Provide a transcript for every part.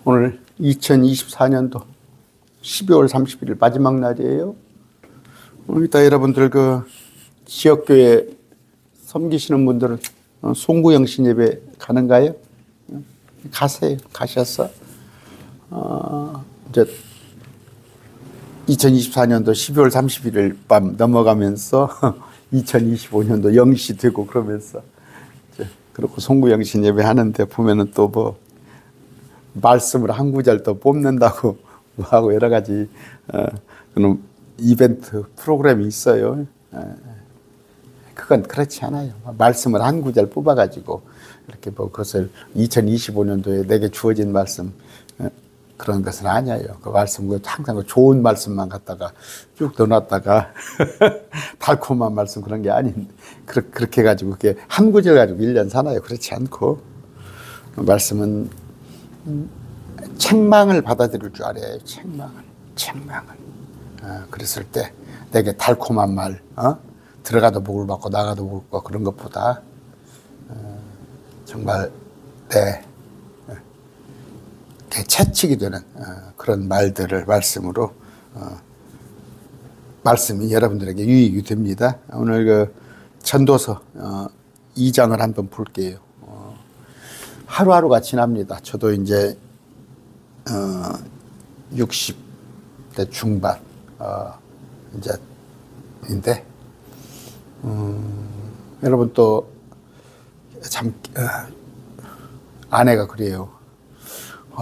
오늘 2024년도 12월 31일 마지막 날이에요. 이따 여러분들 그 지역교회 섬기시는 분들은 송구영신 예배 가는가요? 가세요. 가셔서 이제 2024년도 12월 31일 밤 넘어가면서 2025년도 0시 되고 그러면서 이제 그렇고 송구영신 예배 하는데 보면은 또 뭐 말씀을 한 구절 더 뽑는다고 하고 여러 가지 그런 이벤트 프로그램이 있어요. 그건 그렇지 않아요. 말씀을 한 구절 뽑아가지고 이렇게 뭐 그것을 2025년도에 내게 주어진 말씀 그런 것은 아니에요. 그 말씀 항상 좋은 말씀만 갖다가 쭉 넣어놨다가 달콤한 말씀 그런 게 아닌데 그렇게 해가지고 그게 한 구절 가지고 1년 사나요? 그렇지 않고 말씀은 책망을 받아들일 줄 알아요. 책망을. 그랬을 때 내게 달콤한 말, 들어가도 복을 받고 나가도 복을 받고 그런 것보다 정말 내 채찍이 되는 그런 말들을 말씀으로 말씀이 여러분들에게 유익이 됩니다. 오늘 그 전도서 2장을 한번 볼게요. 하루하루가 지납니다. 저도 이제 60대 중반 이제인데 여러분 또 참 아내가 그래요.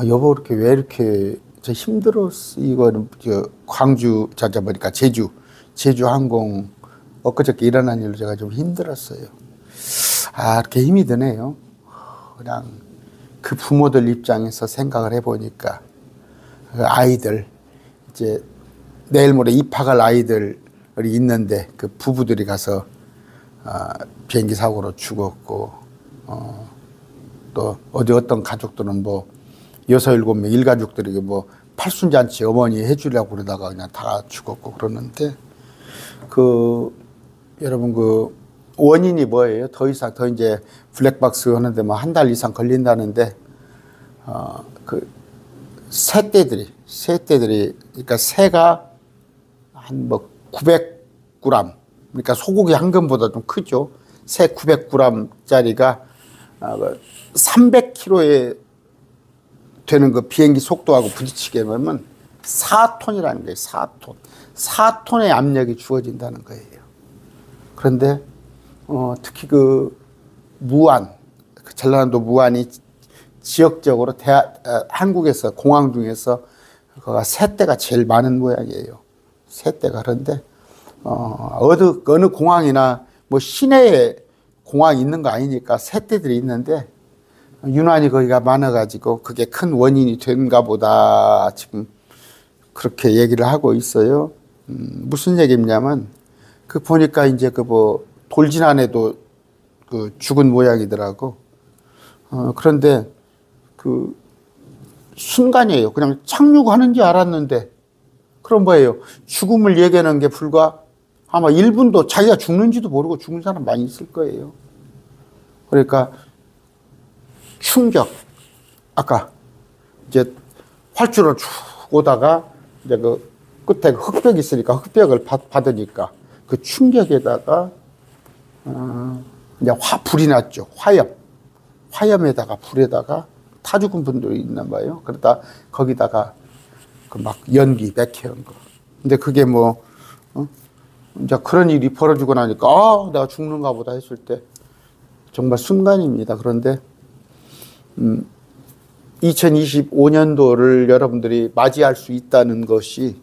여보 이렇게 왜 이렇게 저 힘들었어. 이거는 저 광주 보니까 제주 항공 엊그저께 일어난 일로 제가 좀 힘들었어요. 이렇게 힘이 드네요. 그냥 그 부모들 입장에서 생각을 해보니까 그 아이들 이제 내일 모레 입학할 아이들이 있는데 그 부부들이 가서 비행기 사고로 죽었고 또 어떤 가족들은 뭐 6, 7명 일가족들에게 뭐 팔순잔치 어머니 해주려고 그러다가 그냥 다 죽었고 그러는데 여러분 원인이 뭐예요? 더 이제 블랙박스 하는데 뭐 한 달 이상 걸린다는데 새떼들이 그러니까 새가 한 뭐 900g 그러니까 소고기 한 근보다 좀 크죠. 새 900g짜리가 300km에 되는 그 비행기 속도하고 부딪히게 되면 4톤이라는 거예요. 4톤의 압력이 주어진다는 거예요. 그런데 특히 전라남도 무안이 지역적으로 한국에서 공항 중에서 새떼가 제일 많은 모양이에요. 새떼가. 그런데 어느 공항이나 뭐 시내에 공항이 있는 거 아니니까 새떼들이 있는데 유난히 거기가 많아가지고 그게 큰 원인이 된가 보다 지금 그렇게 얘기를 하고 있어요. 무슨 얘기냐면 보니까 이제 돌진안에도 죽은 모양이더라고. 그런데 순간이에요. 그냥 착륙하는 줄 알았는데 그럼 뭐예요? 죽음을 얘기하는 게 불과 아마 1분도 자기가 죽는지도 모르고 죽은 사람 많이 있을 거예요. 그러니까 충격. 아까 이제 활주로 쭉 오다가 이제 끝에 흙벽이 있으니까 흙벽을 받으니까 그 충격에다가 이제 불이 났죠. 화염에다가 불에다가 타 죽은 분들이 있나 봐요. 그러다 거기다가 막 연기 맥혀온 거. 근데 그게 이제 그런 일이 벌어지고 나니까 내가 죽는가 보다 했을 때 정말 순간입니다. 그런데 2025년도를 여러분들이 맞이할 수 있다는 것이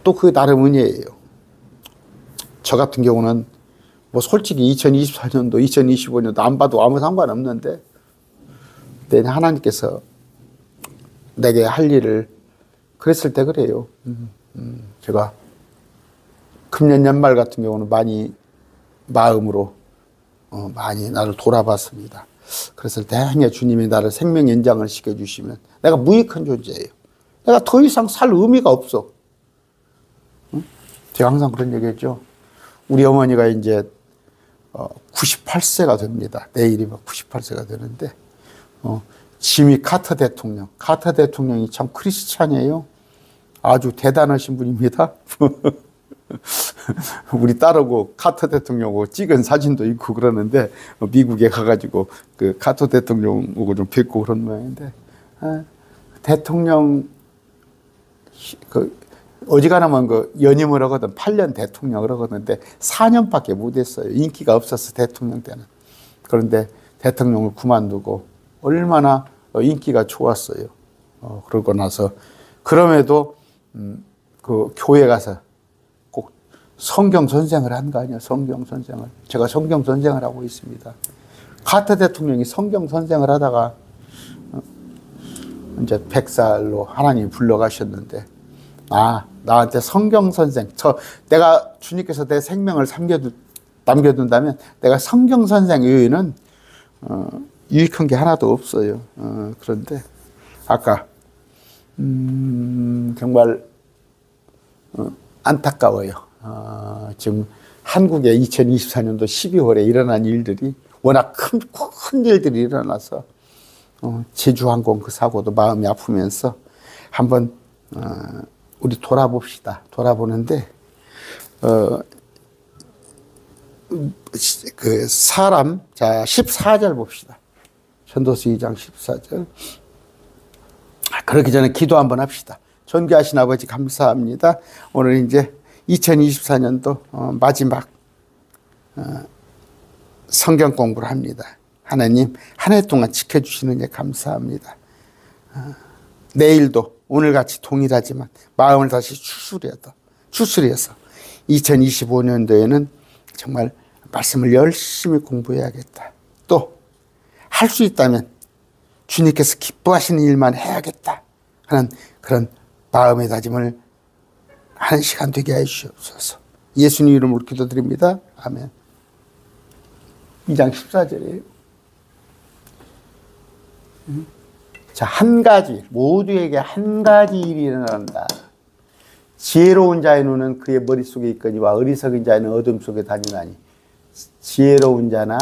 또 그 나름 은혜예요. 저 같은 경우는 솔직히 2024년도, 2025년도 안 봐도 아무 상관없는데 하나님께서 내게 할 일을 그랬을 때 그래요. 제가 금년 연말 같은 경우는 많이 마음으로 많이 나를 돌아봤습니다. 그랬을 때 주님이 나를 생명 연장을 시켜주시면 내가 무익한 존재예요. 내가 더 이상 살 의미가 없어. 제가 항상 그런 얘기했죠. 우리 어머니가 이제 98세가 됩니다. 내일이면 98세가 되는데 지미 카터 대통령. 카터 대통령이 참 크리스찬이에요. 아주 대단하신 분입니다. 우리 딸하고 카터 대통령하고 찍은 사진도 있고 그러는데, 미국에 가가지고 그 카터 대통령하고 좀 뵙고 그런 모양인데, 대통령, 어지간하면 연임을 하거든. 8년 대통령을 하거든데 4년밖에 못 했어요. 인기가 없었어, 대통령 때는. 그런데 대통령을 그만두고 얼마나 인기가 좋았어요. 그러고 나서, 그럼에도 그 교회 가서 꼭 성경 선생을 한 거 아니에요. 성경 선생을. 제가 성경 선생을 하고 있습니다. 카터 대통령이 성경 선생을 하다가 이제 100살로 하나님이 불러가셨는데, 나한테 성경 선생, 내가 주님께서 내 생명을 남겨둔다면 내가 성경 선생 외에는 유익한 게 하나도 없어요. 그런데 아까 정말 안타까워요. 지금 한국의 2024년도 12월에 일어난 일들이 워낙 큰 일들이 일어나서 제주항공 그 사고도 마음이 아프면서 한번 우리 돌아봅시다. 돌아보는데 그 사람, 자 14절 봅시다. 전도서 2장 14절. 그러기 전에 기도 한번 합시다. 존귀하신 아버지 감사합니다. 오늘 이제 2024년도 마지막 성경 공부를 합니다. 하나님 한 해 동안 지켜주시는 게 감사합니다. 내일도 오늘같이 동일하지만 마음을 다시 추스려서 2025년도에는 정말 말씀을 열심히 공부해야겠다. 또 할 수 있다면 주님께서 기뻐하시는 일만 해야겠다 하는 그런 마음의 다짐을 하는 시간 되게 해 주시옵소서. 예수님 이름으로 기도드립니다. 아멘. 2장 14절이에요. 자, 한 가지, 모두에게 한 가지 일이 일어난다. 지혜로운 자의 눈은 그의 머릿속에 있거니와 어리석은 자는 어둠 속에 다니나니. 지혜로운 자나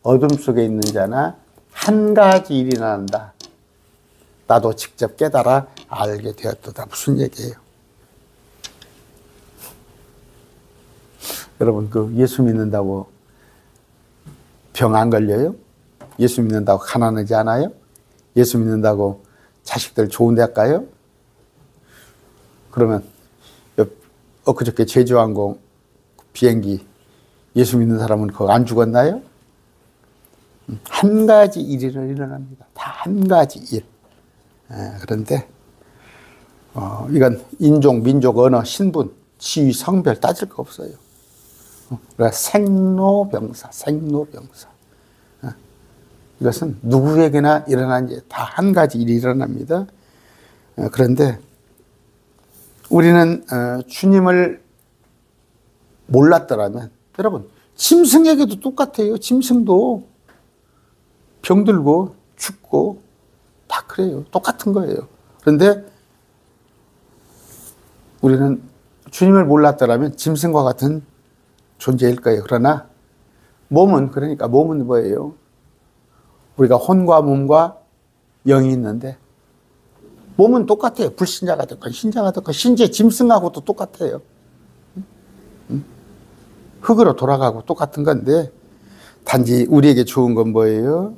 어둠 속에 있는 자나 한 가지 일이 일어난다. 나도 직접 깨달아 알게 되었도다. 무슨 얘기예요? 여러분, 예수 믿는다고 병 안 걸려요? 예수 믿는다고 가난하지 않아요? 예수 믿는다고 자식들 좋은 데 가요? 그러면 엊그저께 제주항공 비행기 예수 믿는 사람은 거기 안 죽었나요? 한 가지 일이 일어납니다. 다 한 가지 일. 그런데 이건 인종, 민족, 언어, 신분, 지위, 성별 따질 거 없어요. 그러니까 생로병사. 이것은 누구에게나 일어난 다 한 가지 일이 일어납니다. 그런데 우리는 주님을 몰랐더라면, 여러분, 짐승에게도 똑같아요. 짐승도 병들고 죽고 다 그래요. 똑같은 거예요. 그런데 우리는 주님을 몰랐더라면 짐승과 같은 존재일 거예요. 그러나 그러니까 몸은 뭐예요? 우리가 혼과 몸과 영이 있는데, 몸은 똑같아요. 불신자가 됐건 신자가 됐건 심지어 짐승하고도 똑같아요. 흙으로 돌아가고 똑같은 건데, 단지 우리에게 좋은 건 뭐예요?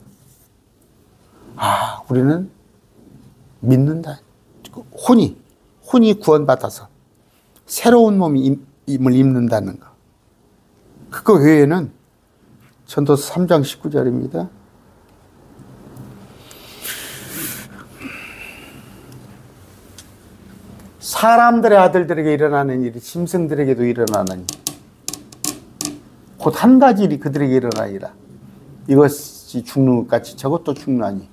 우리는 믿는다. 혼이 구원받아서 새로운 몸을 입는다는 거. 그거 외에는 전도서 3장 19절입니다. 사람들의 아들들에게 일어나는 일이 짐승들에게도 일어나는 곧 한 가지 일이 그들에게 일어나리라. 이것이 죽는 것 같이 저것도 죽나니.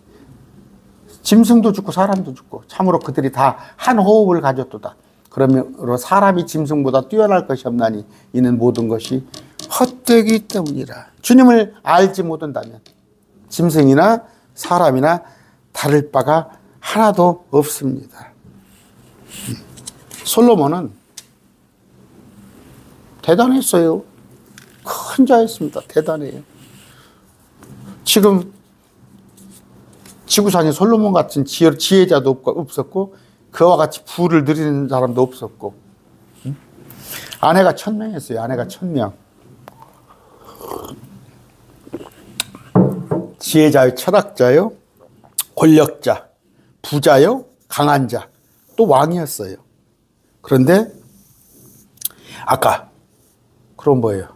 짐승도 죽고 사람도 죽고 참으로 그들이 다 한 호흡을 가졌도다. 그러므로 사람이 짐승보다 뛰어날 것이 없나니 이는 모든 것이 헛되기 때문이라. 주님을 알지 못한다면 짐승이나 사람이나 다를 바가 하나도 없습니다. 솔로몬은 대단했어요. 큰 자였습니다. 대단해요. 지금 지구상에 솔로몬 같은 지혜자도 없었고 그와 같이 부를 누리는 사람도 없었고 아내가 1000명이었어요. 아내가 1000명. 지혜자요, 철학자요, 권력자, 부자요, 강한 자, 또 왕이었어요. 그런데 아까 그런 뭐예요?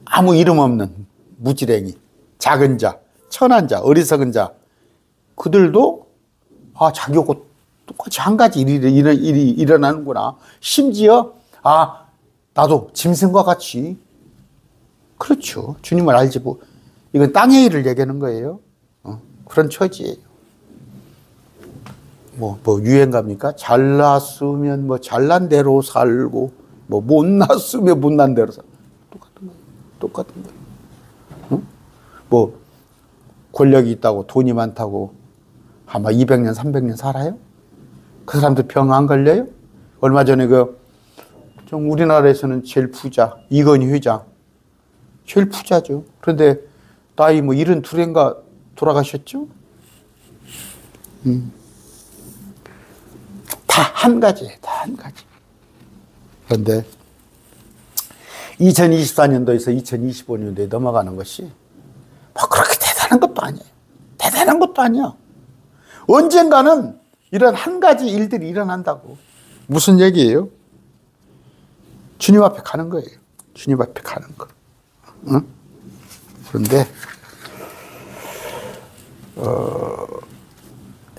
아무 이름 없는 무지랭이, 작은 자, 천한 자, 어리석은 자, 그들도 자기 하고 똑같이 한 가지 일이 일어나는구나. 심지어 나도 짐승과 같이. 그렇죠. 주님을 알지 뭐. 이건 땅의 일을 얘기하는 거예요. 그런 처지예요. 뭐 유행가입니까? 잘났으면 잘난 대로 살고, 못났으면 못난 대로 살고. 똑같은 거예요. 응? 권력이 있다고, 돈이 많다고, 아마 200년, 300년 살아요? 그 사람들 병 안 걸려요? 얼마 전에 우리나라에서는 제일 부자, 이건희 회장. 제일 부자죠. 그런데 나이 72인가 돌아가셨죠? 다 한 가지예요. 다 한 가지. 그런데 2024년도에서 2025년도에 넘어가는 것이 그렇게 대단한 것도 아니에요. 대단한 것도 아니야. 언젠가는 이런 한 가지 일들이 일어난다고. 무슨 얘기예요? 주님 앞에 가는 거예요. 주님 앞에 가는 거. 응? 그런데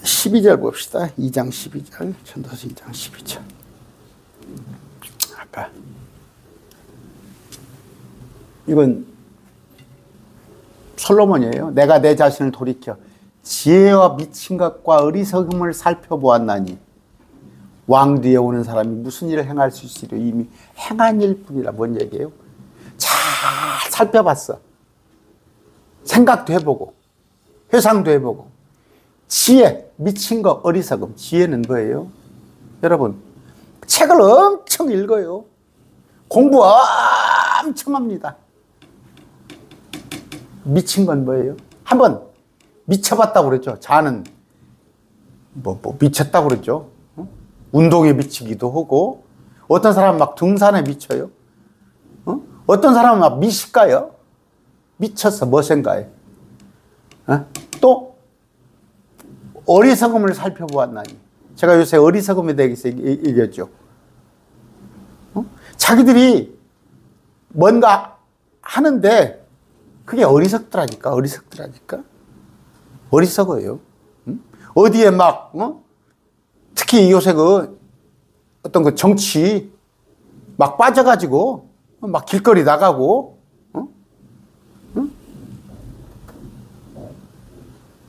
12절 봅시다. 2장 12절. 전도서 2장 12절. 아까 이건 솔로몬이에요. 내가 내 자신을 돌이켜 지혜와 미친 것과 어리석음을 살펴보았나니 왕 뒤에 오는 사람이 무슨 일을 행할 수 있으려 이미 행한 일 뿐이라. 뭔 얘기예요? 잘 살펴봤어. 생각도 해보고 회상도 해보고. 지혜, 미친 거, 어리석음. 지혜는 뭐예요? 여러분, 책을 엄청 읽어요. 공부 엄청 합니다. 미친 건 뭐예요? 한번 미쳐봤다고 그랬죠. 자는 미쳤다고 그랬죠. 운동에 미치기도 하고, 어떤 사람은 막 등산에 미쳐요. 어떤 사람은 막 미식가요. 미쳤어. 머센가요. 또 어리석음을 살펴보았나니. 제가 요새 어리석음에 대해서 얘기했죠. 자기들이 뭔가 하는데 그게 어리석더라니까. 어리석어요. 어디에 특히 요새 어떤 정치 막 빠져가지고 막 길거리 나가고,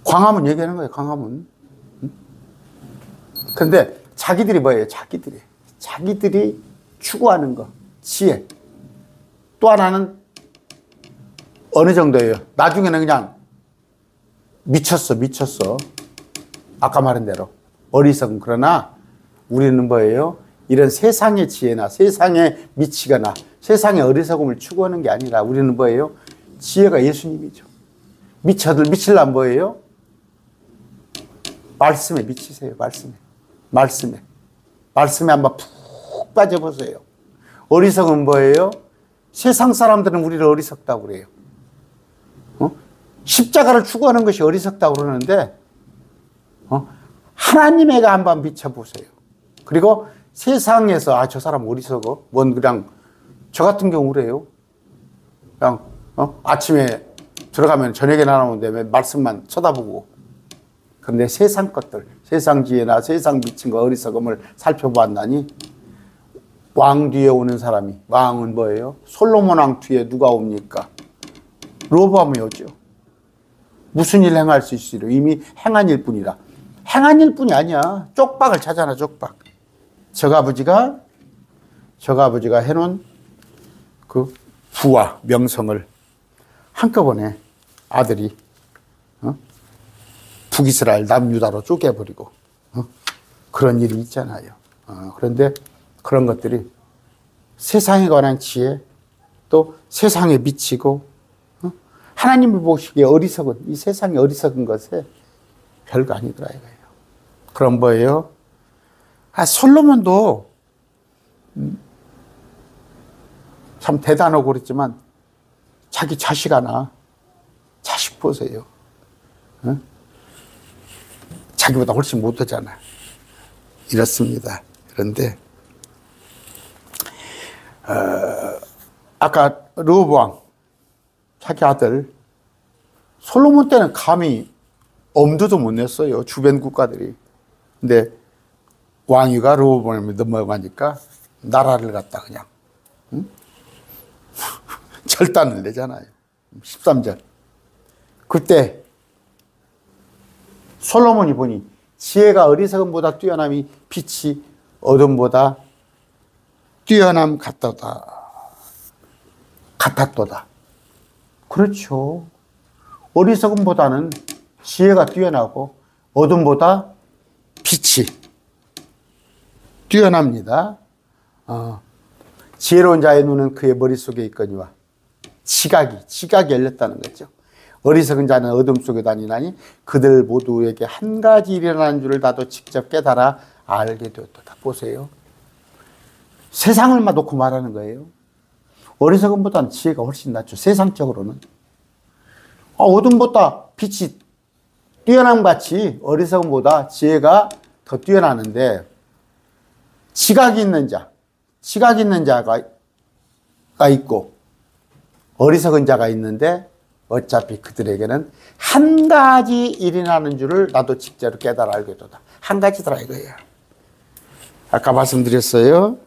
광화문 얘기하는 거예요. 광화문. 그런데 자기들이 뭐예요? 자기들이 추구하는 거, 지혜. 또 하나는 어느 정도예요? 나중에는 그냥 미쳤어. 아까 말한 대로 어리석은. 그러나 우리는 뭐예요? 이런 세상의 지혜나 세상에 미치거나 세상의 어리석음을 추구하는 게 아니라 우리는 뭐예요? 지혜가 예수님이죠. 미치려면 뭐예요? 말씀에 미치세요. 말씀에 한번 푹 빠져보세요. 어리석은 뭐예요? 세상 사람들은 우리를 어리석다고 그래요. 십자가를 추구하는 것이 어리석다고 그러는데 하나님에게 한번 미쳐보세요. 그리고 세상에서 저 사람 어리석어. 그냥 저 같은 경우 그래요. 그냥 아침에 들어가면 저녁에 나오는데 왜 말씀만 쳐다보고. 그런데 세상 것들, 세상 지혜나 세상 미친 거 어리석음을 살펴보았나니 왕 뒤에 오는 사람이, 왕은 뭐예요? 솔로몬 왕 뒤에 누가 옵니까? 로보암이 오죠. 무슨 일 행할 수 있으려 이미 행한 일 뿐이라. 행한 일 뿐이 아니야. 쪽박을 찾아놔. 쪽박. 저 아버지가 해놓은 그 부와 명성을 한꺼번에 아들이 북이스라엘 남유다로 쪼개버리고 그런 일이 있잖아요. 그런데 그런 것들이 세상에 관한 지혜, 또 세상에 미치고 하나님이 보시기에 어리석은, 이 세상에 어리석은 것에 별거 아니더라 이거예요. 그럼 뭐예요? 솔로몬도 참 대단하고 그랬지만 자기 자식 하나, 자식 보세요. 어? 자기보다 훨씬 못하잖아. 이렇습니다. 그런데 아까 르호보암 자기 아들 솔로몬 때는 감히 엄두도 못 냈어요. 주변 국가들이. 근데 왕위가 르호보암에 넘어가니까 나라를 갖다 그냥 절단을 내잖아요. 13절. 그때 솔로몬이 보니 지혜가 어리석음보다 뛰어남이 빛이 어둠보다 뛰어남 같았도다. 그렇죠. 어리석음보다는 지혜가 뛰어나고 어둠보다 빛이 뛰어납니다. 지혜로운 자의 눈은 그의 머릿속에 있거니와 지각이 열렸다는 거죠. 어리석은 자는 어둠 속에 다니나니 그들 모두에게 한 가지 일어나는 줄을 나도 직접 깨달아 알게 되었다. 보세요. 세상을 놓고 말하는 거예요. 어리석음보다는 지혜가 훨씬 낫죠. 세상적으로는. 어둠보다 빛이 뛰어남같이 어리석음보다 지혜가 더 뛰어나는데 지각이 있는 자가 있고 어리석은 자가 있는데 어차피 그들에게는 한 가지 일어나는 줄을 나도 직접 깨달아 알게 되었다. 한 가지더라 이거예요. 아까 말씀드렸어요.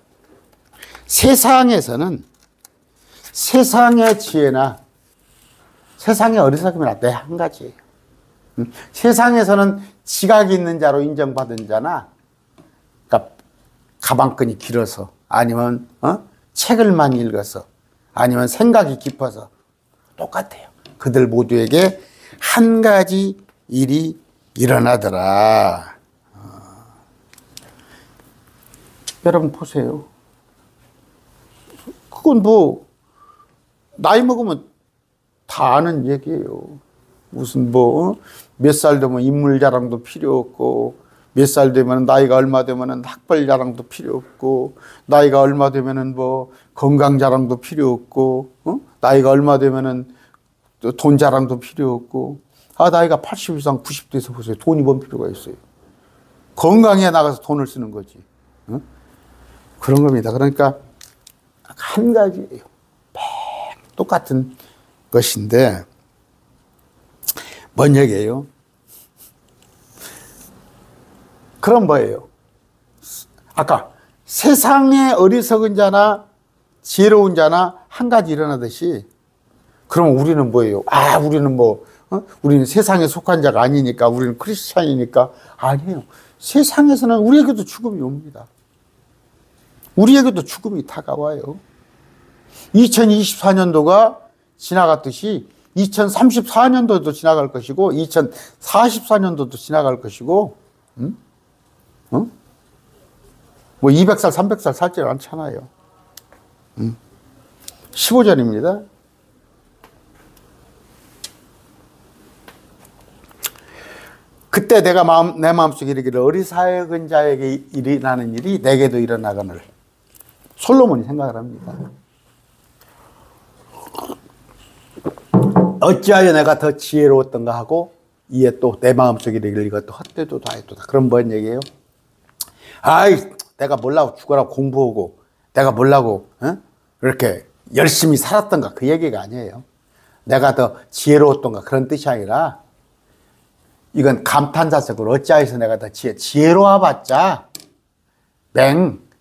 세상에서는 세상의 지혜나 세상의 어리석음이나 내 한 가지예요. 세상에서는 지각이 있는 자로 인정받은 자나 그러니까 가방끈이 길어서 아니면 책을 많이 읽어서 아니면 생각이 깊어서 똑같아요. 그들 모두에게 한 가지 일이 일어나더라. 여러분 보세요. 그건 뭐 나이 먹으면 다 아는 얘기예요. 무슨 몇 살 되면 인물 자랑도 필요 없고 몇 살 되면 나이가 얼마 되면 학벌 자랑도 필요 없고 나이가 얼마 되면 건강 자랑도 필요 없고 나이가 얼마 되면 돈 자랑도 필요 없고 나이가 80 이상 90 돼서 보세요. 돈이 뭔 필요가 있어요. 건강에 나가서 돈을 쓰는 거지. 그런 겁니다. 그러니까 한 가지예요. 똑같은 것인데 뭔 얘기예요? 그럼 뭐예요? 아까 세상에 어리석은 자나 지혜로운 자나 한 가지 일어나듯이 그럼 우리는 뭐예요? 우리는 우리는 세상에 속한 자가 아니니까 우리는 크리스찬이니까 아니에요. 세상에서는 우리에게도 죽음이 옵니다. 우리에게도 죽음이 다가와요. 2024년도가 지나갔듯이 2034년도도 지나갈 것이고 2044년도도 지나갈 것이고 200살 300살 살지 않잖아요. 15절입니다. 그때 내가 내 마음속에 이르기를 어리석은 자에게 일어나는 일이 내게도 일어나거늘. 솔로몬이 생각을 합니다. 어찌하여 내가 더 지혜로웠던가 하고 이에 또 내 마음속에 이르기를 이것도 헛되도 다했도다. 그럼 뭔 얘기예요? 내가 뭐라고 죽어라고 공부하고 내가 뭐라고 이렇게 열심히 살았던가 그 얘기가 아니에요. 내가 더 지혜로웠던가 그런 뜻이 아니라 이건 감탄사적으로 어찌하여서 내가 더 지혜로워봤자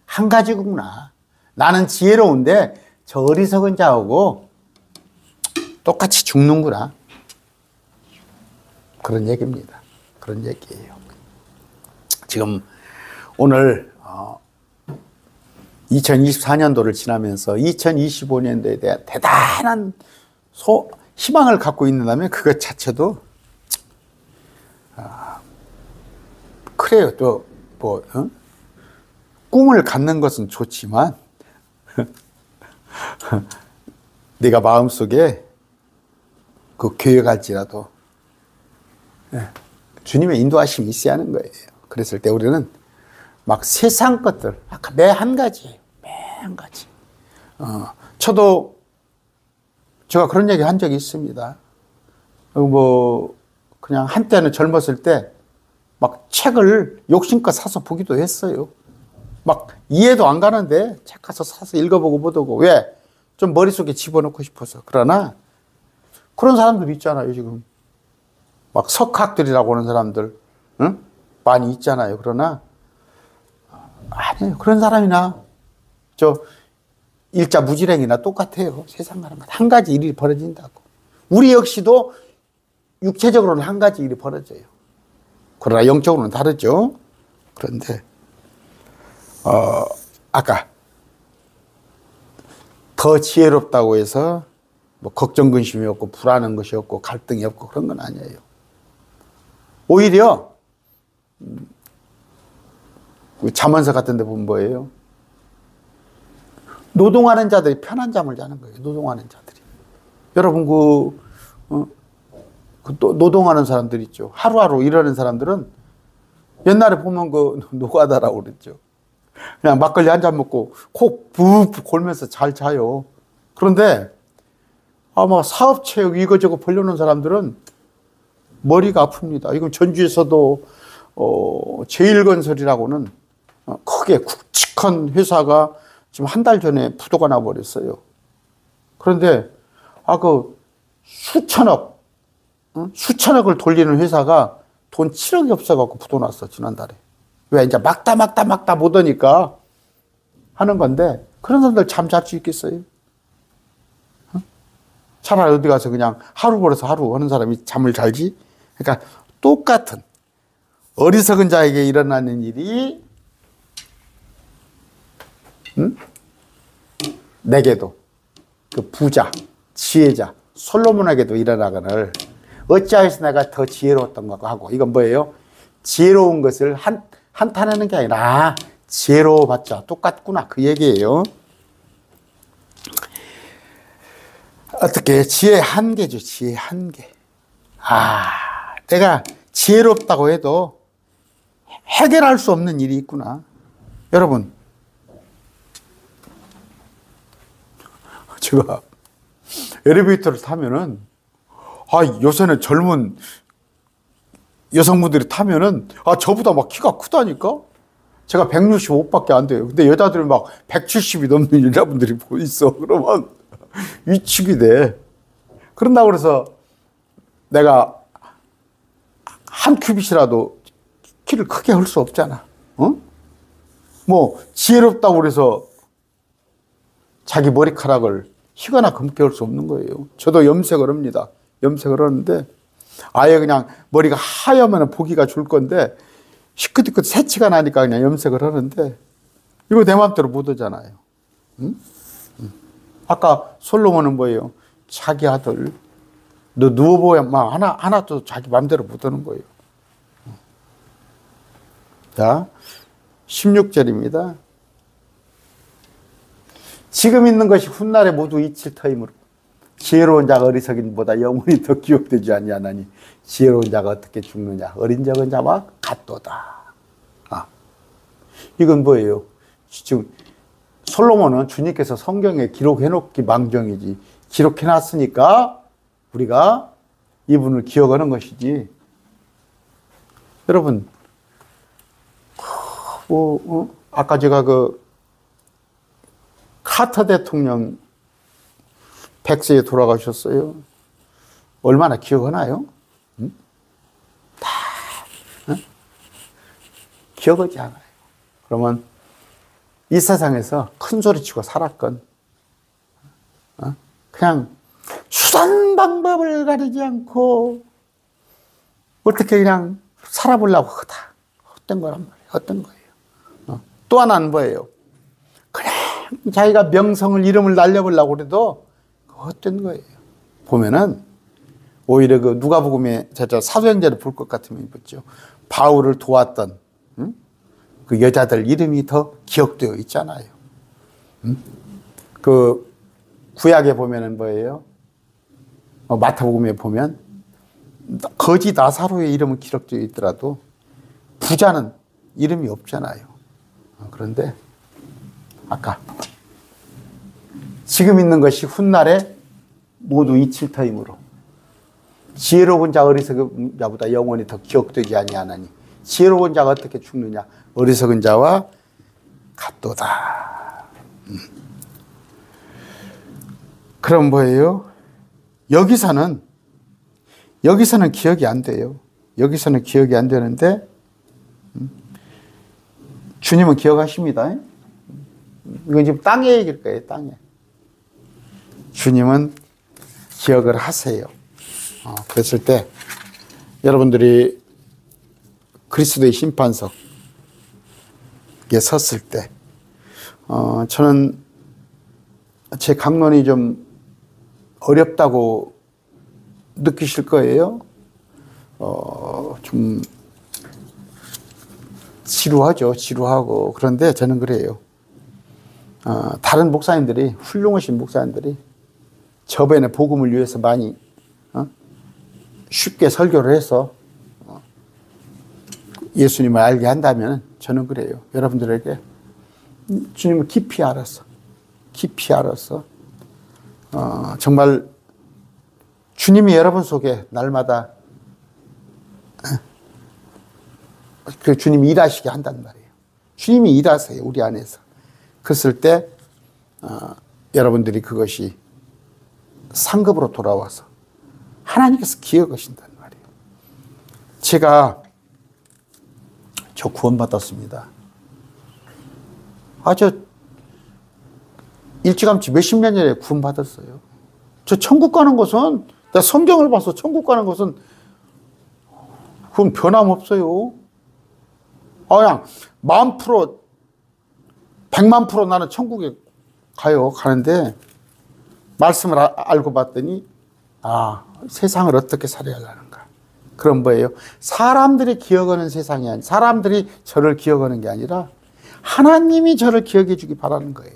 한 가지구나. 나는 지혜로운데 저 어리석은 자하고 똑같이 죽는구나. 그런 얘기입니다. 그런 얘기예요. 지금 오늘 2024년도를 지나면서 2025년도에 대한 대단한 희망을 갖고 있는다면 그것 자체도 그래요. 또 꿈을 갖는 것은 좋지만 네가 마음속에 그 계획할지라도 주님의 인도하심이 있어야 하는 거예요. 그랬을 때 우리는 막 세상 것들, 아까 매 한 가지예요. 매 한 가지. 저도 제가 그런 얘기 한 적이 있습니다. 뭐 그냥 한때는 젊었을 때 막 책을 욕심껏 사서 보기도 했어요. 막 이해도 안 가는데 책 가서 사서 읽어보고 보고. 왜? 좀 머릿속에 집어넣고 싶어서. 그러나 그런 사람들 있잖아요, 지금. 막 석학들이라고 하는 사람들, 응? 많이 있잖아요. 그러나 아니에요. 그런 사람이나 저 일자 무지랭이나 똑같아요. 세상 사람 한 가지 일이 벌어진다고. 우리 역시도 육체적으로는 한 가지 일이 벌어져요. 그러나 영적으로는 다르죠. 그런데 아까 더 지혜롭다고 해서 뭐 걱정 근심이 없고 불안한 것이 없고 갈등이 없고 그런 건 아니에요. 오히려 잠언서 같은 데 보면 뭐예요? 노동하는 자들이 편한 잠을 자는 거예요. 노동하는 자들이. 여러분 노동하는 사람들 있죠. 하루하루 일하는 사람들은 옛날에 보면 노가다라고 그랬죠. 그냥 막걸리 한 잔 먹고 코 푹 골면서 잘 자요. 그런데 아마 사업체육 이거저거 벌려놓은 사람들은 머리가 아픕니다. 이건 전주에서도 제일건설이라고는 크게 굵직한 회사가 지금 한 달 전에 부도가 나버렸어요. 그런데 수천억을 돌리는 회사가 돈 7억이 없어갖고 부도 났어, 지난달에. 왜? 이제 막다 못 오니까 하는 건데, 그런 사람들 잠 잘 수 있겠어요? 차라리 어디 가서 그냥 하루 벌어서 하루 하는 사람이 잠을 잘지? 그러니까 똑같은 어리석은 자에게 일어나는 일이 내게도 그 부자, 지혜자, 솔로몬에게도 일어나거늘 어찌하여서 내가 더 지혜로웠던 거 하고. 이건 뭐예요? 지혜로운 것을 한탄하는 게 아니라 지혜로워봤자 똑같구나, 그 얘기예요. 어떻게 지혜 한계죠. 지혜 한계. 내가 지혜롭다고 해도 해결할 수 없는 일이 있구나. 여러분, 제가 엘리베이터를 타면은 요새는 젊은 여성분들이 타면은 저보다 막 키가 크다니까. 제가 165밖에 안 돼요. 근데 여자들은 막 170이 넘는 여자분들이 있어. 그러면 위축이 돼. 그런다고 그래서 내가 한 큐빗이라도 키를 크게 할 수 없잖아. 뭐 지혜롭다고 그래서 자기 머리카락을 희거나 검게 할 수 없는 거예요. 저도 염색을 합니다. 염색을 하는데 아예 그냥 머리가 하얗면 보기가 좋을 건데 시끗시끗 새치가 나니까 그냥 염색을 하는데 이거 내 마음대로 못 하잖아요. 아까 솔로몬은 뭐예요? 자기 아들 너 누워보면 하나도 자기 마음대로 못 하는 거예요. 자, 16절입니다. 지금 있는 것이 훗날에 모두 잊힐 터이므로 지혜로운 자가 어리석인보다 영원히 더 기억되지 아니하나니 지혜로운 자가 어떻게 죽느냐 어린 적은 자와 같도다. 이건 뭐예요? 지금 솔로몬은 주님께서 성경에 기록해놓기 망정이지 기록해놨으니까 우리가 이분을 기억하는 것이지. 여러분 아까 제가 카터 대통령 100세에 돌아가셨어요. 얼마나 기억하나요? 다 기억하지 않아요. 그러면 이 세상에서 큰 소리치고 살았건 그냥 수단 방법을 가리지 않고 어떻게 그냥 살아보려고 헛된 거란 말이에요. 헛된 거예요. 또 하나는 뭐예요? 그냥 자기가 명성을 이름을 날려보려고 그래도 헛된 거예요. 보면은 오히려 누가복음에 사도행전을 볼 것 같으면 있죠. 바울을 도왔던 그 여자들 이름이 더 기억되어 있잖아요. 그 구약에 보면은 뭐예요? 마태복음에 보면 거지 나사로의 이름은 기록되어 있더라도 부자는 이름이 없잖아요. 그런데 아까 지금 있는 것이 훗날에 모두 잊힐 터이므로 지혜로운 자 어리석은 자보다 영원히 더 기억되지 아니하나니 지혜로운 자가 어떻게 죽느냐 어리석은 자와 같도다. 그럼 뭐예요? 여기서는 기억이 안 돼요. 여기서는 기억이 안 되는데 주님은 기억하십니다. 이건 지금 땅의 얘기일 거예요. 땅에. 주님은 기억을 하세요. 그랬을 때 여러분들이 그리스도의 심판석에 섰을 때 저는 제 강론이 좀 어렵다고 느끼실 거예요. 좀 지루하고 그런데 저는 그래요. 다른 목사님들이 훌륭하신 목사님들이 저변의 복음을 위해서 많이 쉽게 설교를 해서 예수님을 알게 한다면 저는 그래요. 여러분들에게 주님을 깊이 알아서 정말 주님이 여러분 속에 날마다 그 주님이 일하시게 한단 말이에요. 주님이 일하세요. 우리 안에서. 그랬을 때 여러분들이 그것이 상급으로 돌아와서 하나님께서 기억하신단 말이에요. 저 구원받았습니다. 저 일찌감치 몇십 년 전에 구원받았어요. 저 천국 가는 것은 내가 성경을 봐서 천국 가는 것은 그건 변함없어요. 그냥 10,000%, 100,000,000% 나는 천국에 가는데 말씀을 알고 봤더니 세상을 어떻게 살아야 하는가. 그런 거예요. 사람들이 기억하는 세상이 아니라 사람들이 저를 기억하는 게 아니라 하나님이 저를 기억해 주기 바라는 거예요.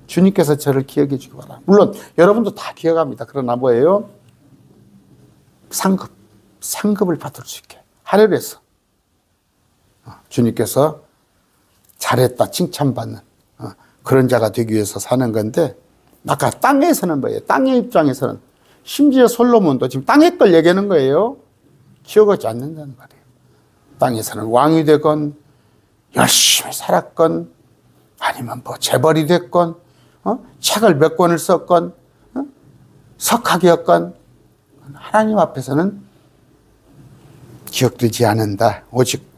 주님께서 저를 기억해 주기 바랍니다. 물론 여러분도 다 기억합니다. 그러나 뭐예요? 상급을 받을 수 있게 하늘에서 주님께서 잘했다 칭찬받는 그런 자가 되기 위해서 사는 건데 아까 땅에서는 뭐예요? 땅의 입장에서는 심지어 솔로몬도 지금 땅의 걸 얘기하는 거예요. 기억하지 않는다는 말이에요. 땅에서는 왕이 되건 열심히 살았건 아니면 뭐 재벌이 됐건 책을 몇 권을 썼건 석학이었건 하나님 앞에서는 기억되지 않는다. 오직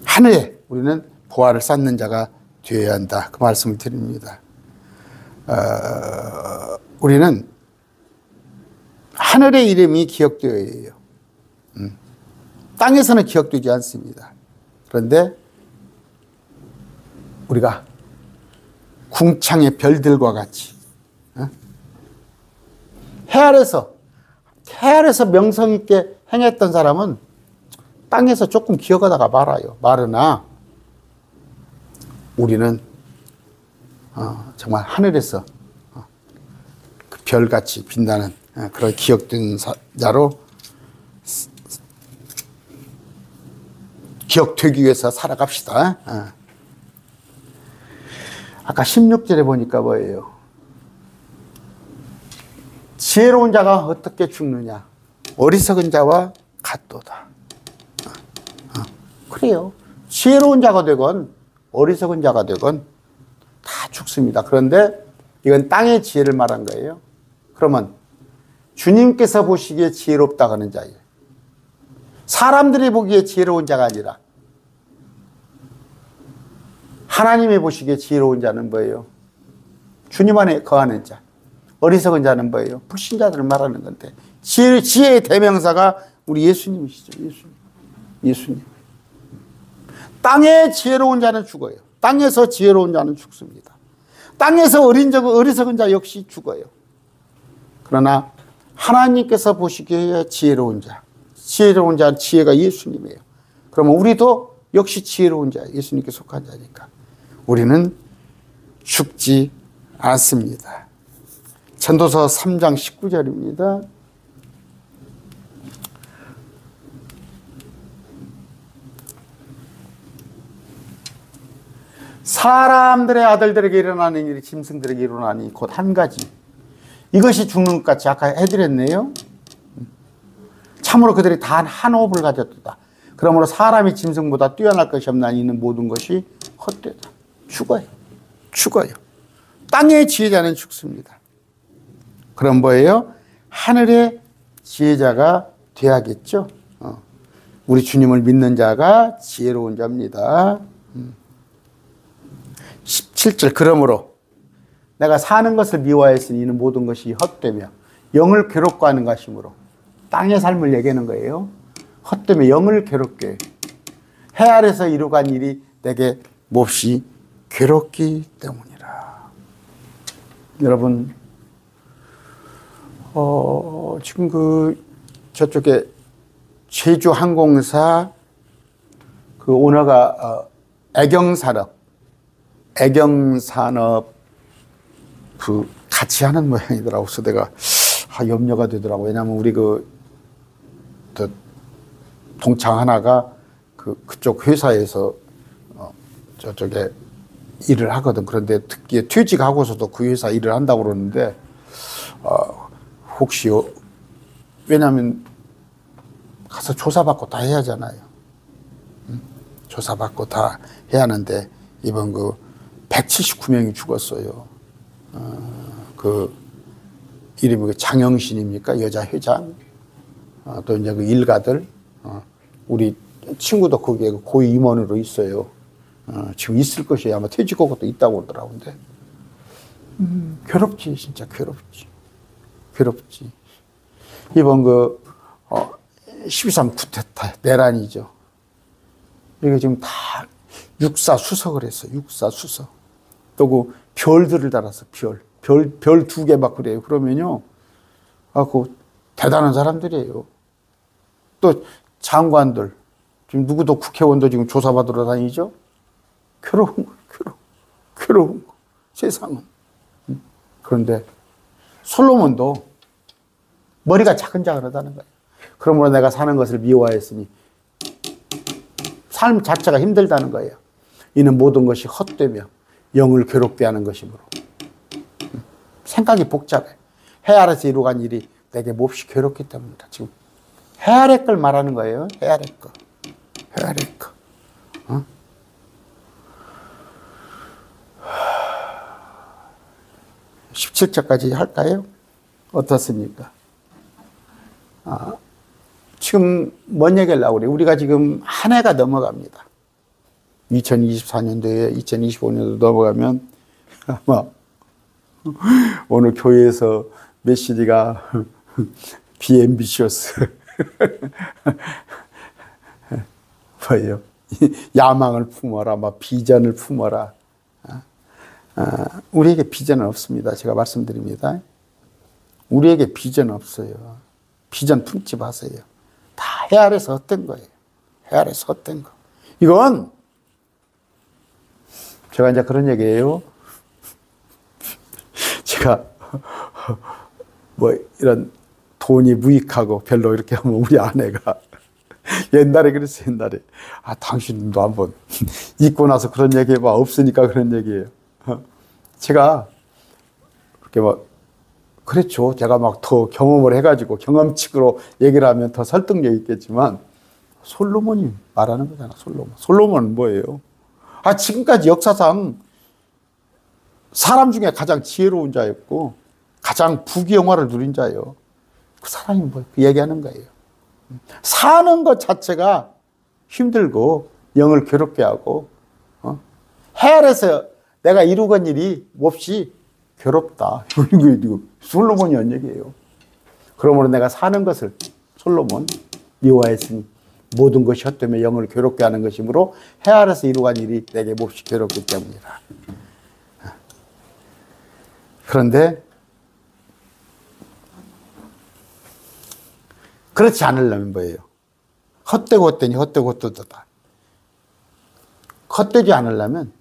하늘에 우리는 보화를 쌓는 자가 되어야 한다. 그 말씀을 드립니다. 우리는 하늘의 이름이 기억되어야 해요. 땅에서는 기억되지 않습니다. 그런데 우리가 궁창의 별들과 같이 해 아래서 명성 있게 행했던 사람은 땅에서 조금 기억하다가 말아요. 말으나 우리는 정말 하늘에서 그 별같이 빛나는 그런 기억된 자로 기억되기 위해서 살아갑시다. 아까 16절에 보니까 뭐예요? 지혜로운 자가 어떻게 죽느냐? 어리석은 자와 같도다. 그래요. 지혜로운 자가 되건 어리석은 자가 되건 다 죽습니다. 그런데 이건 땅의 지혜를 말한 거예요. 그러면 주님께서 보시기에 지혜롭다 하는 자예요. 사람들이 보기에 지혜로운 자가 아니라 하나님이 보시기에 지혜로운 자는 뭐예요? 주님 안에 거하는 자. 어리석은 자는 뭐예요? 불신자들을 말하는 건데 지혜의 대명사가 우리 예수님이시죠. 예수님. 땅에 지혜로운 자는 죽어요. 땅에서 지혜로운 자는 죽습니다. 땅에서 어리석은 자 역시 죽어요. 그러나 하나님께서 보시기에 지혜로운 자. 지혜로운 자, 지혜가 예수님이에요. 그러면 우리도 역시 지혜로운 자, 예수님께 속한 자니까 우리는 죽지 않습니다. 전도서 3장 19절입니다. 사람들의 아들들에게 일어나는 일이 짐승들에게 일어나니 곧 한 가지. 이것이 죽는 것 같이 아까 해드렸네요. 참으로 그들이 단 한 호흡을 가졌도다. 그러므로 사람이 짐승보다 뛰어날 것이 없나니 이는 모든 것이 헛되다. 죽어요. 죽어요. 땅의 지혜자는 죽습니다. 그럼 뭐예요? 하늘의 지혜자가 돼야겠죠. 우리 주님을 믿는 자가 지혜로운 자입니다. 17절 그러므로 내가 사는 것을 미워하였으니 이는 모든 것이 헛되며 영을 괴롭게 하는 것이므로 땅의 삶을 얘기하는 거예요. 헛되며 영을 괴롭게 해요. 해 아래서 이루간 일이 내게 몹시 괴롭기 때문이라. 여러분 지금 저쪽에 제주항공사 오너가 애경산업 같이 하는 모양이더라고. 그래서 내가 염려가 되더라고. 왜냐하면 우리 동창 하나가 그쪽 회사에서 저쪽에 일을 하거든. 그런데 특히 퇴직하고서도 그 회사 일을 한다고 그러는데 혹시 왜냐하면 가서 조사받고 다 해야 하잖아요. 조사받고 다 해야 하는데 이번 179명이 죽었어요. 이름이 장영신입니까? 여자 회장. 또 이제 일가들. 우리 친구도 거기에 고위 임원으로 있어요. 지금 있을 것이 아마 퇴직하고 또 있다고 그러더라고. 근데 괴롭지, 진짜 괴롭지. 괴롭지. 이번 12.3 쿠데타 내란이죠. 이게 지금 다 육사 수석을 했어요. 육사 수석. 또 별들을 달았어. 별 2개 막 그래요. 그러면요. 대단한 사람들이에요. 또 장관들. 지금 누구도 국회의원도 지금 조사받으러 다니죠. 괴로운 거. 괴로운 거. 세상은. 그런데 솔로몬도 머리가 차근차근하다는 거예요. 그러므로 내가 사는 것을 미워하였으니 삶 자체가 힘들다는 거예요. 이는 모든 것이 헛되며 영을 괴롭게 하는 것이므로. 생각이 복잡해. 해 아래서 이루간 일이 내게 몹시 괴롭기 때문이다. 지금 해 아래 걸 말하는 거예요. 해 아래 거. 해 아래 거. 17절까지 할까요? 어떻습니까? 지금 뭔 얘기를 하고 그래요? 우리가 지금 한 해가 넘어갑니다. 2024년도에 2025년도 넘어가면 아마 오늘 교회에서 메시지가 be ambitious 뭐예요? 야망을 품어라, 막 비전을 품어라. 우리에게 비전은 없습니다. 제가 말씀드립니다. 우리에게 비전 없어요. 비전 품지 마세요. 다 해 아래서 헛된 거예요. 해 아래서 헛된 거. 이건 제가 이제 그런 얘기예요. 제가 이런 돈이 무익하고 별로 이렇게 하면 우리 아내가 옛날에 그랬어요. 옛날에 당신도 한번 잊고 나서 그런 얘기 해봐. 없으니까 그런 얘기예요. 제가 그렇게 그렇죠. 제가 더 경험을 해가지고 경험칙으로 얘기를 하면 더 설득력 있겠지만 솔로몬이 말하는 거잖아. 솔로몬은 뭐예요? 지금까지 역사상 사람 중에 가장 지혜로운 자였고 가장 부귀영화를 누린 자예요. 그 사람이 그 얘기하는 거예요. 사는 것 자체가 힘들고 영을 괴롭게 하고 해 아래서 내가 이루건 일이 몹시 괴롭다. 이거 솔로몬이 한 얘기예요. 그러므로 내가 사는 것을 솔로몬 미워했으니 모든 것이 헛되며 영을 괴롭게 하는 것이므로 해 아래서 이루간 일이 내게 몹시 괴롭기 때문이라. 그런데 그렇지 않으려면 뭐예요? 헛되고 헛되니 헛되고 헛되다. 헛되지 않으려면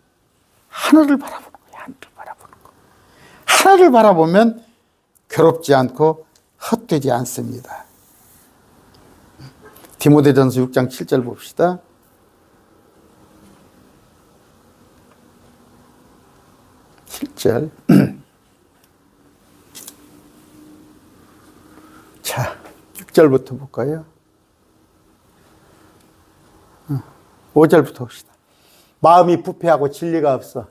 하늘을 바라보는 거예요. 하늘을 바라보는 거. 하늘을 바라보면 괴롭지 않고 헛되지 않습니다. 디모데전서 6장 7절 봅시다. 6절. 자, 6절부터 볼까요? 5절부터 봅시다. 마음이 부패하고 진리가 없어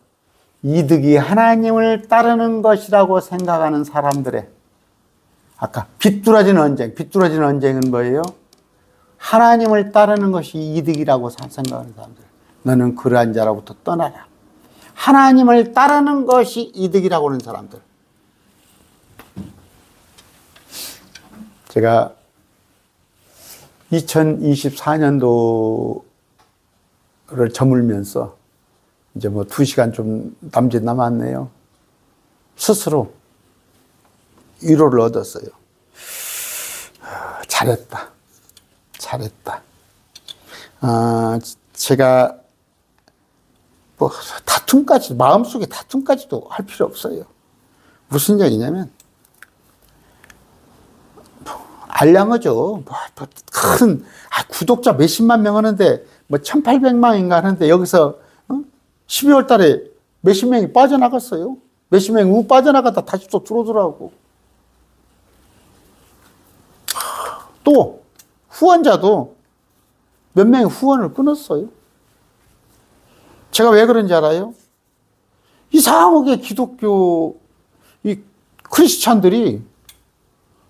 이득이 하나님을 따르는 것이라고 생각하는 사람들의, 아까 비뚤어진 언쟁, 비뚤어진 언쟁은 뭐예요? 하나님을 따르는 것이 이득이라고 생각하는 사람들. 너는 그러한 자로부터 떠나라. 하나님을 따르는 것이 이득이라고 하는 사람들. 제가 2024년도를 저물면서 이제 뭐 2시간 좀 남짓 남았네요. 스스로 위로를 얻었어요. 잘했다. 잘했다. 제가 뭐 다툼까지, 마음속에 다툼까지도 할 필요 없어요. 무슨 얘기냐면, 알량어죠. 큰, 구독자 몇십만 명 하는데, 뭐 1800만인가 하는데, 여기서 12월 달에 몇십 명이 빠져나갔어요. 몇십 명이 우 빠져나갔다 다시 또 들어오더라고. 또, 후원자도 몇 명이 후원을 끊었어요. 제가 왜 그런지 알아요? 이상하게 기독교, 이 크리스찬들이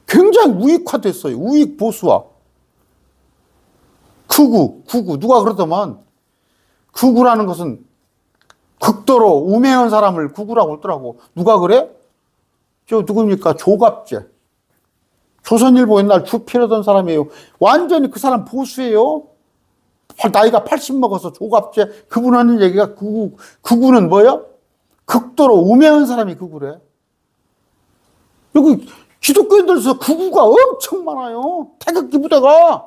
굉장히 우익화됐어요. 우익 보수화. 극우. 누가 그러더만, 극우라는 것은 극도로 우매한 사람을 극우라고 그러더라고. 누가 그래? 저 누굽니까? 조갑제. 조선일보 옛날 주필하던 사람이에요. 완전히 그 사람 보수예요. 나이가 80 먹어서 조갑제. 그분 하는 얘기가 극우는 뭐야? 극도로 우매한 사람이 극우래. 여기 기독교인들에서 극우가 엄청 많아요. 태극기 부대가.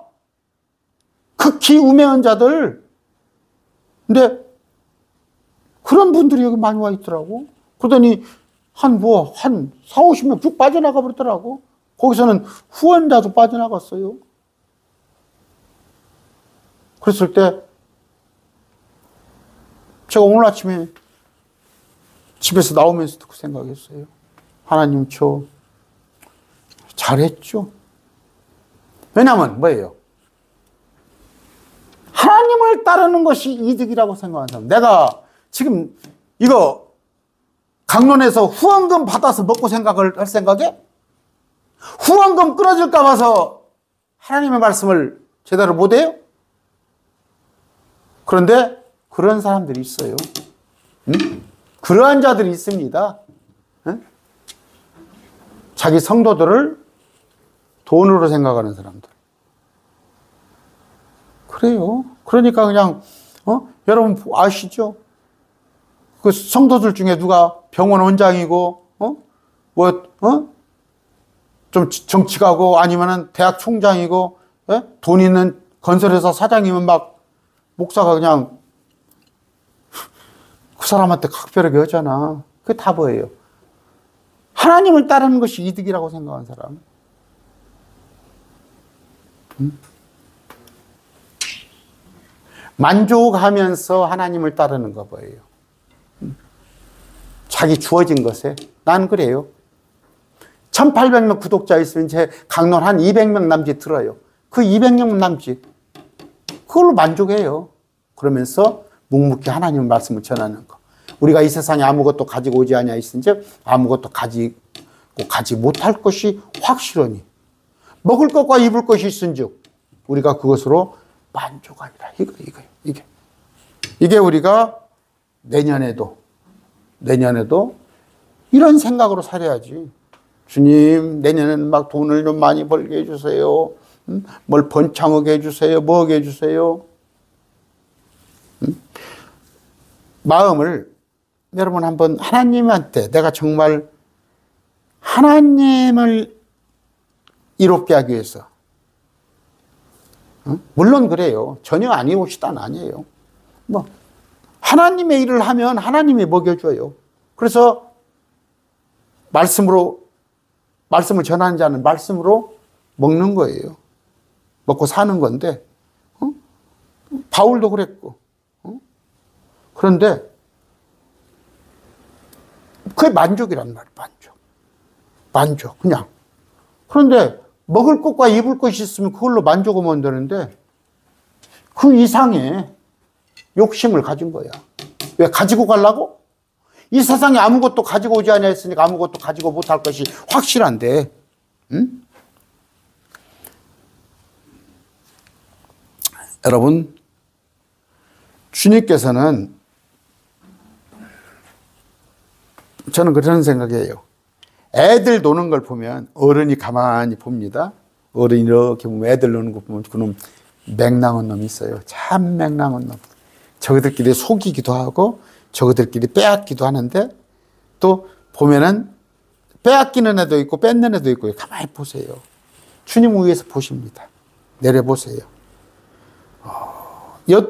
극히 우매한 자들. 근데 그런 분들이 여기 많이 와 있더라고. 그러더니 한 4, 50명 쭉 빠져나가 버리더라고. 거기서는 후원자도 빠져나갔어요. 그랬을 때 제가 오늘 아침에 집에서 나오면서 그 생각했어요. 하나님, 저 잘했죠. 왜냐하면 뭐예요? 하나님을 따르는 것이 이득이라고 생각하는 사람. 내가 지금 이거 강론에서 후원금 받아서 먹고 생각을 할 생각에 후원금 끊어질까 봐서 하나님의 말씀을 제대로 못해요? 그런데 그런 사람들이 있어요. 그러한 자들이 있습니다. 자기 성도들을 돈으로 생각하는 사람들. 그래요. 그러니까 그냥 여러분 아시죠? 그 성도들 중에 누가 병원 원장이고 좀 정치가고 아니면은 대학 총장이고 돈 있는 건설회사 사장이면 막 목사가 그냥 그 사람한테 각별하게 하잖아. 그게 다 뭐예요? 하나님을 따르는 것이 이득이라고 생각하는 사람. 만족하면서 하나님을 따르는 거 뭐예요? 자기 주어진 것에. 난 그래요. 1800명 구독자 있으면 제 강론 한 200명 남짓 들어요. 그 200명 남짓 그걸로 만족해요. 그러면서 묵묵히 하나님 말씀을 전하는 거. 우리가 이 세상에 아무것도 가지고 오지 아니하 있은즉 아무것도 가지 못할 것이 확실하니 먹을 것과 입을 것이 있은즉 우리가 그것으로 만족하리라. 이게 우리가 내년에도 이런 생각으로 살아야지. 주님, 내년에는 막 돈을 좀 많이 벌게 해주세요. 뭘 번창하게 해주세요. 뭐하게 해주세요. 마음을 여러분 한번 하나님한테 내가 정말 하나님을 이롭게 하기 위해서 물론 그래요. 전혀 아니오시다는 아니에요. 뭐 하나님의 일을 하면 하나님이 먹여줘요. 그래서 말씀을 전하는 자는 말씀으로 먹는 거예요. 먹고 사는 건데 바울도 그랬고 그런데 그게 만족이란 말이에요. 만족. 그냥. 그런데 먹을 것과 입을 것이 있으면 그걸로 만족하면 되는데 그 이상의 욕심을 가진 거야. 왜? 가지고 가려고? 이 세상에 아무것도 가지고 오지 않았으니까 아무것도 가지고 못할 것이 확실한데, 응? 여러분, 주님께서는 저는 그런 생각이에요. 애들 노는 걸 보면 어른이 가만히 봅니다. 어른이 이렇게 보면 애들 노는 거 보면 그놈 맹랑한 놈이 있어요. 참 맹랑한 놈. 저희들끼리 속이기도 하고 저희들끼리 빼앗기도 하는데 또 보면은 빼앗기는 애도 있고 뺏는 애도 있고 가만히 보세요. 주님 위에서 보십니다. 내려보세요.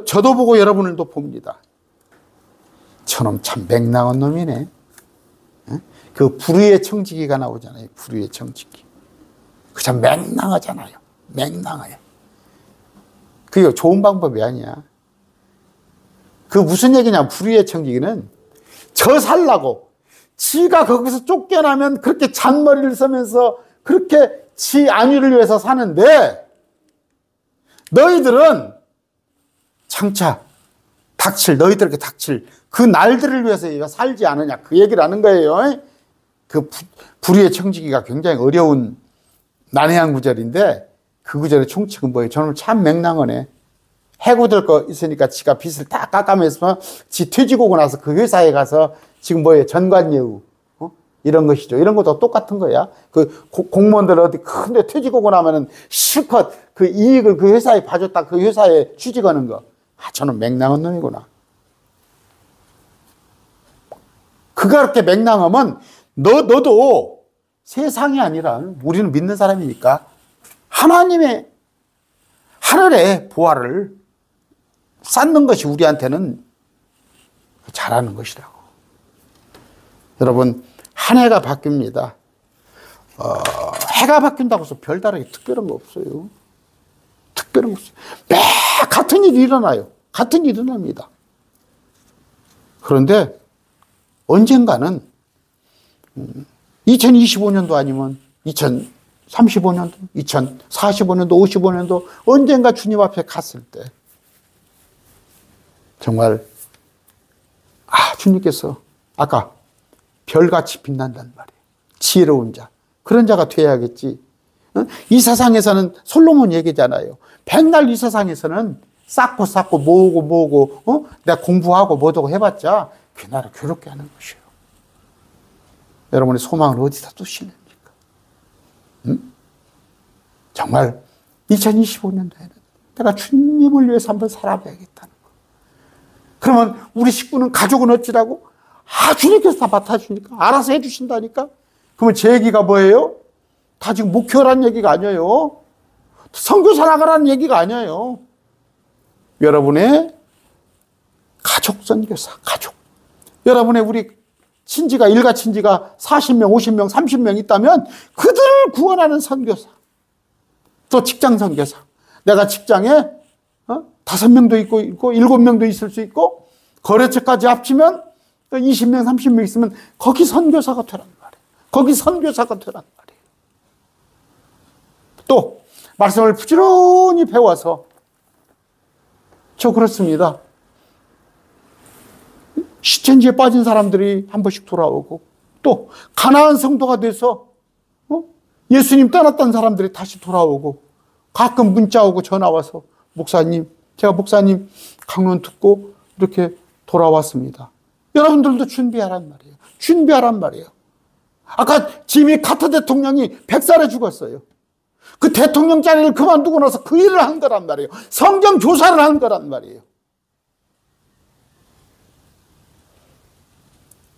저도 보고 여러분들도 봅니다. 저놈 참 맹랑한 놈이네. 그 불의의 청지기가 나오잖아요. 불의의 청지기. 그 참 맹랑하잖아요. 맹랑해요. 그게 좋은 방법이 아니야. 그 무슨 얘기냐. 불의의 청지기는 저 살라고 지가 거기서 쫓겨나면 그렇게 잔머리를 쓰면서 그렇게 지 안위를 위해서 사는데 너희들은 장차 너희들에게 닥칠 그 날들을 위해서 얘가 살지 않으냐. 그 얘기를 하는 거예요. 그 불의의 청지기가 굉장히 어려운 난해한 구절인데 그 구절의 총칙은 뭐예요? 저는 참 맹랑하네. 해고될 거 있으니까 지가 빚을 다 깎아매서 지 퇴직 오고 나서 그 회사에 가서 지금 뭐예요? 전관예우 이런 것이죠. 이런 것도 똑같은 거야. 그 공무원들 어디 큰데 퇴직 오고 나면은 실컷 그 이익을 그 회사에 봐줬다 그 회사에 취직하는 거. 저는 맹랑한 놈이구나. 그가 그렇게 맹랑하면 너도 세상이 아니라 우리는 믿는 사람이니까 하나님의 하늘의 보화를 쌓는 것이 우리한테는 잘하는 것이라고. 여러분, 한 해가 바뀝니다. 해가 바뀐다고 해서 별다르게 특별한 거 없어요. 특별한 거 없어요. 매 같은 일이 일어나요. 같은 일이 일어납니다. 그런데 언젠가는 2025년도 아니면 2035년도, 2045년도, 55년도 언젠가 주님 앞에 갔을 때 정말 주님께서 아까 별같이 빛난단 말이에요. 지혜로운 자. 그런 자가 돼야겠지. 이 세상에서는 솔로몬 얘기잖아요. 백날 이 세상에서는 쌓고 모으고 내가 공부하고 뭐도 해봤자 그 나를 괴롭게 하는 것이에요. 여러분의 소망을 어디다 두시는지까? 정말 2025년도에는 내가 주님을 위해서 한번 살아봐야겠다는 거. 그러면 우리 식구는 가족은 어찌라고? 주님께서 다 맡아주니까 알아서 해주신다니까. 그러면 제 얘기가 뭐예요? 다 지금 목회라는 얘기가 아니에요. 선교사 나가라는 얘기가 아니에요. 여러분의 가족 선교사, 가족. 여러분의 우리 친지가 일가 친지가 40명, 50명, 30명 있다면 그들을 구원하는 선교사. 또 직장 선교사. 내가 직장에 5명도 있고 7명도 있을 수 있고 거래처까지 합치면 20명, 30명 있으면 거기 선교사가 되란 말이에요. 거기 선교사가 되란 말이에요. 또 말씀을 부지런히 배워서 저 그렇습니다. 시천지에 빠진 사람들이 한 번씩 돌아오고 또 가나안 성도가 돼서 예수님 떠났던 사람들이 다시 돌아오고 가끔 문자 오고 전화 와서 목사님, 제가 목사님 강론 듣고 이렇게 돌아왔습니다. 여러분들도 준비하란 말이에요. 준비하란 말이에요. 아까 지미 카터 대통령이 100살에 죽었어요. 그 대통령 자리를 그만두고 나서 그 일을 한 거란 말이에요. 성경 교사를 한 거란 말이에요.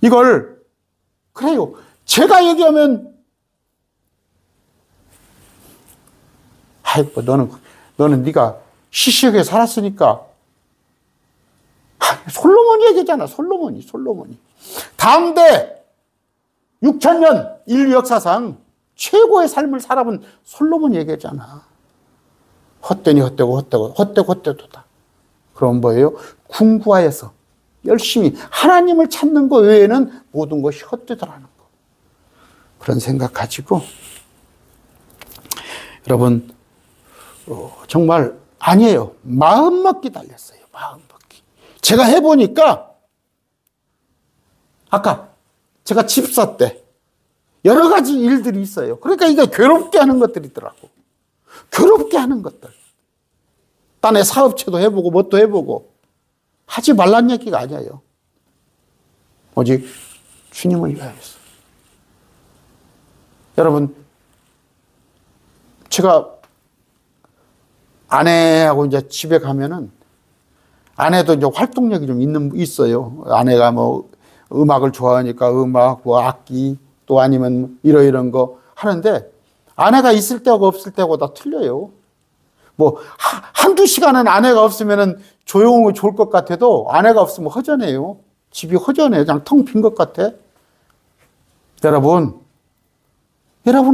이걸 그래요. 제가 얘기하면 아이고 너는 네가 시시하게 살았으니까 솔로몬이 얘기잖아. 솔로몬이 당대 6000년 인류 역사상 최고의 삶을 살아본 솔로몬이 얘기했잖아. 헛되니 헛되고 헛되도다. 그럼 뭐예요? 궁구하여서 열심히 하나님을 찾는 것 외에는 모든 것이 헛되더라는 거. 그런 생각 가지고 여러분 정말 아니에요. 마음먹기 달렸어요. 마음먹기. 제가 해보니까 아까 제가 집사 때 여러 가지 일들이 있어요. 그러니까 이게 괴롭게 하는 것들이더라고. 괴롭게 하는 것들. 딴에 사업체도 해보고 뭣도 해보고 하지 말란 얘기가 아니에요. 오직 주님을 위하여서. 여러분, 제가 아내하고 이제 집에 가면은 아내도 이제 활동력이 좀 있어요. 아내가 뭐 음악을 좋아하니까 음악, 뭐 악기 또 아니면 이런 거 하는데 아내가 있을 때하고 없을 때하고 다 틀려요. 뭐 한두 시간은 아내가 없으면은 조용하고 좋을 것 같아도 아내가 없으면 허전해요. 집이 허전해요. 그냥 텅 빈 것 같아. 여러분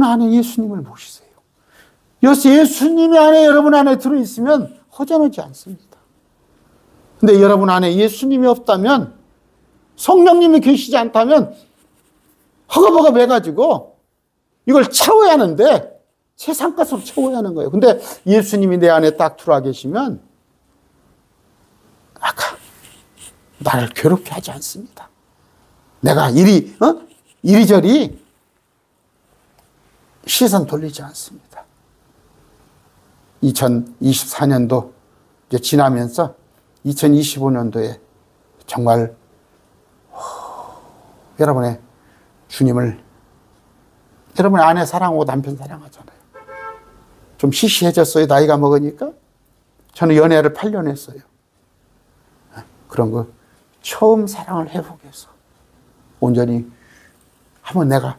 안에 예수님을 모시세요. 예수님이 안에 여러분 안에 들어있으면 허전하지 않습니다. 근데 여러분 안에 예수님이 없다면 성령님이 계시지 않다면 허겁허겁 해가지고 이걸 채워야 하는데 세상 것으로 채워야 하는 거예요. 근데 예수님이 내 안에 딱 들어와 계시면 아까 나를 괴롭게 하지 않습니다. 내가 이리저리 시선 돌리지 않습니다. 2024년도 이제 지나면서 2025년도에 정말 여러분의 주님을 여러분의 아내 사랑하고 남편 사랑하잖아요. 좀 시시해졌어요. 나이가 먹으니까. 저는 연애를 8년 했어요. 그런 거 처음 사랑을 회복해서 온전히 한번 내가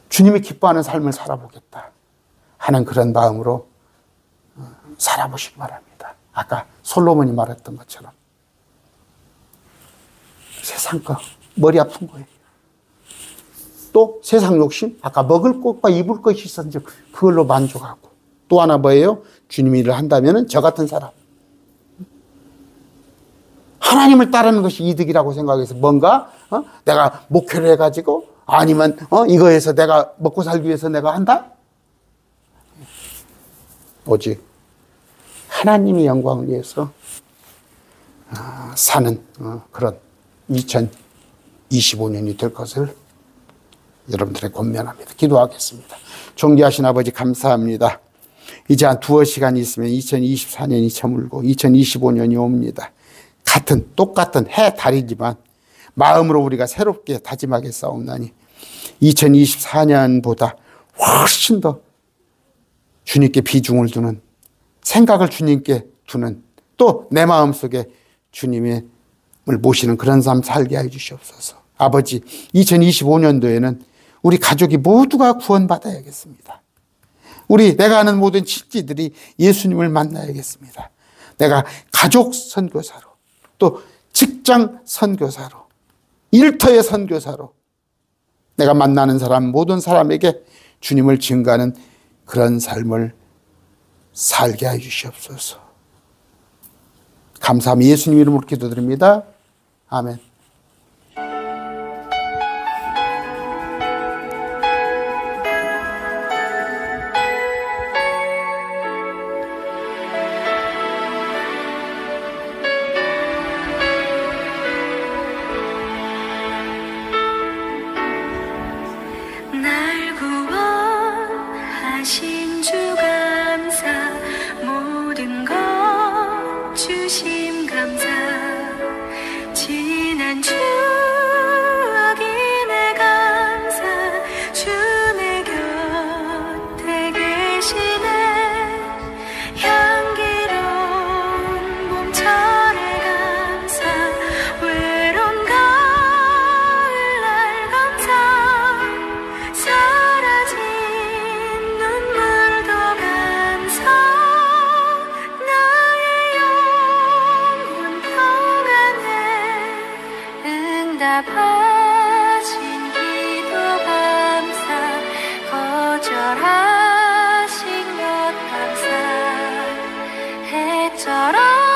주님이 기뻐하는 삶을 살아보겠다 하는 그런 마음으로 살아보시기 바랍니다. 아까 솔로몬이 말했던 것처럼 세상 거 머리 아픈 거예요. 또 세상 욕심, 아까 먹을 것과 입을 것이 있었는지 그걸로 만족하고 또 하나 뭐예요? 주님 일을 한다면 저 같은 사람 하나님을 따르는 것이 이득이라고 생각해서 뭔가 내가 목표를 해가지고 아니면 이거에서 내가 먹고 살기 위해서 내가 한다? 오직 하나님의 영광을 위해서 사는 그런 2025년이 될 것을 여러분들의 권면합니다. 기도하겠습니다. 존귀하신 아버지 감사합니다. 이제 한 두어 시간이 있으면 2024년이 저물고 2025년이 옵니다. 똑같은 해 달이지만 마음으로 우리가 새롭게 다짐하게 싸움나니 2024년보다 훨씬 더 주님께 비중을 두는 생각을 주님께 두는 또 내 마음속에 주님을 모시는 그런 삶 살게 해 주시옵소서. 아버지 2025년도에는 우리 가족이 모두가 구원받아야겠습니다. 내가 아는 모든 친지들이 예수님을 만나야겠습니다. 내가 가족 선교사로 또 직장 선교사로 일터의 선교사로 내가 만나는 사람 모든 사람에게 주님을 증거하는 그런 삶을 살게 해 주시옵소서. 감사합니다. 예수님 이름으로 기도드립니다. 아멘. 날 구원하신 주 감사 모든 것 주심 감사 지난 추억이 내 감사 주 내 곁에 계시네 향기로운 봄철의 감사 외로운 가을날 감사 사라진 눈물도 감사 나의 영혼 평안해 응답하신 기도 감사 거절하신 것 감사 해처럼